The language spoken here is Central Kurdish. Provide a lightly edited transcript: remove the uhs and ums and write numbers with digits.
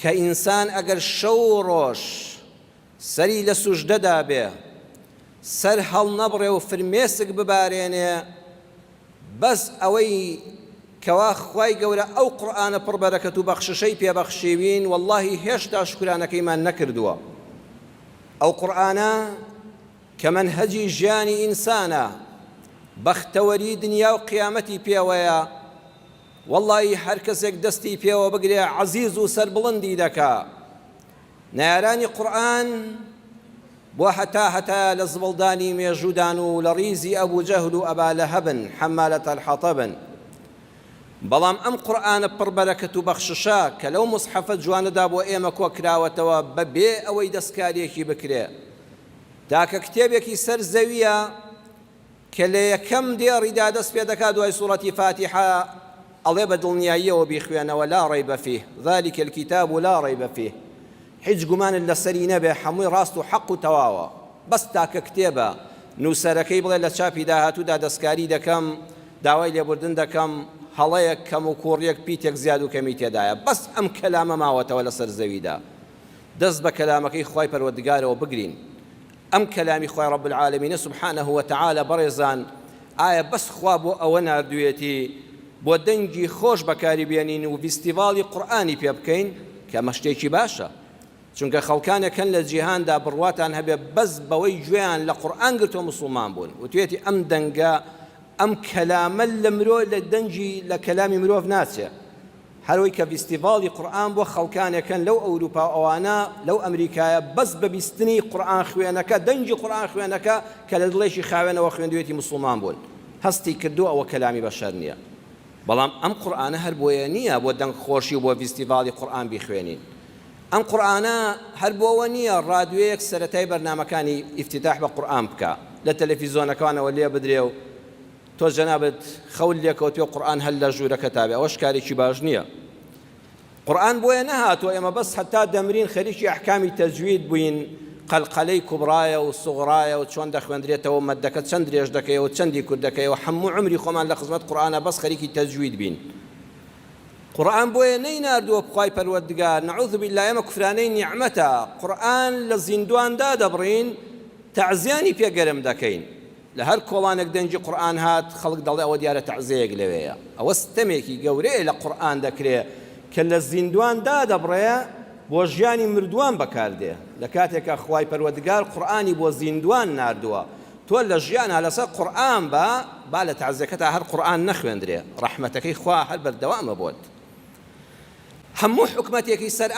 کە ئینسان ئەگەر شەو و ڕۆژ سەری لە سوژدەدا بێ، سەر هەڵ نەبڕێ و فرمێسک ببارێنێ، بەس ئەوەی کەوا خوای گەورە ئەو قورئانە پڕبەرەکەت و بەخششەی پێبەخشیوین، وەڵڵاهی هێشتا شکرانەکەیمان نەکردووە. ئەو قورئانە کە مەنهەجی ژیانی ئینسانە، بەختەوەری دنیا و قیامەتی پێوەیە، وەڵڵاهی هەر کەسێک دەستی پێوە بگرێ عەزیز و سەربڵندی دەکا. نایارانی قورئان بۆ هەتا لە زبڵدانی مێژوودان و لە ڕیزی ئەبوو جەهل و ئەبا لەهەبن حەمالەتە الحەطەبن. بەڵام ئەم قورئانە پڕبەرەکەت و بەخششە کە لەو موسحەفە جوانەدا بۆ ئێمە کۆکراوەتەوە بەبێ ئەوەی دەستکاریەکی بکرێ، تاکە کتێبێکی سەر زەویە کە لە یەکەم دێڕیدا دەست پێ دەکات دوای سوڕەتی فاتحە ئەڵێ بە دڵنیاییەوە بیخوێنەوە لا ڕەیبە فیه ذلک الکتاب لا ڕەیبە فیه، هیچ گومانت لەسەری نەبێ، هەمووی ڕاست و حەق و تەواوە. بەس تاکە کتێبە نووسەرەکەی بڵێ لە چاپی داهاتوودا دەستکاری دەکەم، داوای لێبوردن دەکەم، هەڵەیەک کەم و کوڕیەک پیتێک زیاد و کەمی تێدایە، بەس ئەم کەلامە ماوەتەوە لەسەر زەویدا. دەست بە کەلامەکەی خوای پەروەردگارەوە بگرین. ئەم کەلامی خوای ڕەب العالەمینە سوبحانەه وتەعالە بەڕێزان، ئایا بەس خوا بۆ ئەوە ناردوویەتی بۆ دەنگی خۆش بەکاری بێنین و فیستیڤاڵی قورئانی پێ بکەین، کە ئەمە شتێکی باشە، چونکە خەڵکانێکن لە جیهاندا بڕواتان هەبێ بەس بەوەی گوێیان لە قورئان گرتووە موسڵمان بوون، وتوێتی ئەم دەنگە ئەم کەلامە لە مرۆ لە دەنجی لە کەلامی مرۆڤ ناچێ. هەروەی کە فیستیڤاڵی قورئان بۆ خەڵکانێکن لەو ئەوروپا ئەوانە لەو ئەمریکایە بەس بە بیستنی قورئان خوێنەکە، دەنجی قورئان خوێنەکە کە لە دڵێکی خاوێنەوە خوێندوێتی موسڵمان بوون، هەستی کردو ئەوە کەلامی بەشەر نییە. بەڵام ئەم قورئانە هەر بۆیە نییە بۆ دەنگ خۆشی و بۆ فیستیڤاڵی قورئان بیخوێنین. ئەم قورئانە هەر بۆەوە نییە ڕادیۆیەک سەرەتای بەرنامەکانی ئیفتیتاح بە قورئان بکە، لە تەلەڤیزۆنەکانەوە لێ بدرێ و تۆ جەنابەت خەول لێکەوتوێ قورئان هەل لە ژوورەکە تابێ، ئەوەش کارێکی باش نییە. قورئان بۆیە نەهاتوە ئێمە بەس هەتا دەمرین خەریکی ئەحکامی تەجوید بووین، قەلقەلەی کوبرایە و سوغرایە و چۆن دەخوێندرێتەوە، مەدەکە چەند درێژ دەکەیەوە چەندی کورت دەکەیەوە، هەموو عمری خۆمان لە خزمەت قورئانە بەس خەریکی تەجوید بین. قورئان بۆیە نەیناردووە بخوای پەروەردگار، نەعوذ بالله، ئێمە کوفرانەی نیعمەتە، قورئان لە زیندواندا دەبڕین، تەعزیانی پێگەرم دەکەین. لە هەر کۆڵانێک دەنجی قورئان هات خەڵک دەڵێ ئەوە دیارە تەعزیەیەک لەوەیە. ئەوە ستەمێکی گەورەیە لە قورئان دەکرێت کە لە زیندواندا دەبڕێ بۆ ژیانی مردووان بەکاردێ. لە کاتێکە خوای پەروەردگار قورئانی بۆ زیندوان ناردووە، تۆ لە ژیانە لەسەر قورئان با لە تەعزیەکەتا هەر قورئان نەخوێندرێ، ڕەحمەتەکەی خوا هەر بەردەوامە بۆت. هەموو حکومەتێکی سەر